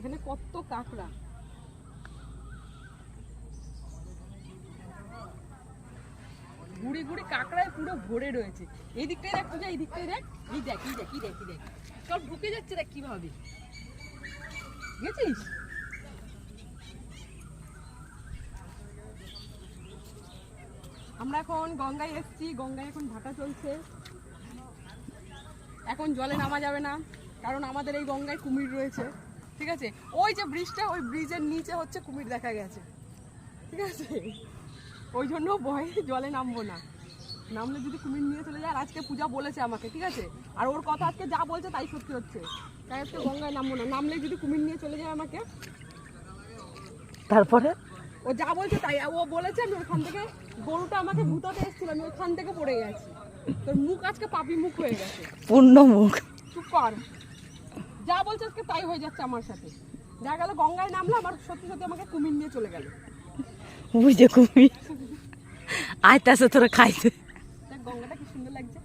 এখানে কত কাঁকড়া। গুড়ি গুড়ি কাঁকড়ায় পুরো ভরে রয়েছে। এই দিকটাই দেখ পূজা, এই দিকটাই দেখ, এই দেখ এই দেখ এই দেখ এই দেখ সব ঢুকে যাচ্ছে দেখ কিভাবে, গেছিস? আমরা এখন গঙ্গায় এসেছি, গঙ্গায় এখন ভাটা চলছে। এখন জলে নামা যাবে না, কারণ আমাদের এই গঙ্গায় কুমির রয়েছে, ঠিক আছে? ওই যে ব্রিজটা, ওই ব্রিজের নিচে হচ্ছে কুমির দেখা গেছে, ঠিক আছে? ওই জন্য ভয়ে জলে নামবো না, নামলে যদি কুমির নিয়ে চলে যায়। আর আজকে পূজা বলেছে আমাকে, ঠিক আছে? আর ওর কথা আজকে যা বলছে তাই সত্যি হচ্ছে, তাই আজকে গঙ্গায় নামবো না। নামলে যদি কুমির নিয়ে চলে যায় আমাকে, তারপরে ও যা বলছে তাই। ও বলেছে আমি ওখান থেকে, গরুটা আমাকে ভুতাতে এসেছিল, আমি ওখান থেকে পড়ে গেছি। তোর মুখ আজকে পাপি মুখ হয়ে গেছে। পূর্ণ মুখ। চুপ কর, যা বলছে আজকে তাই হয়ে যাচ্ছে আমার সাথে। যা গেল গঙ্গায় নামলো, আমার সত্যি সত্যি আমাকে কুমির নিয়ে চলে গেল। বুঝে কুমির আইতাছে তোরা খাইতে। দেখ গঙ্গাটা কি সুন্দর লাগছে।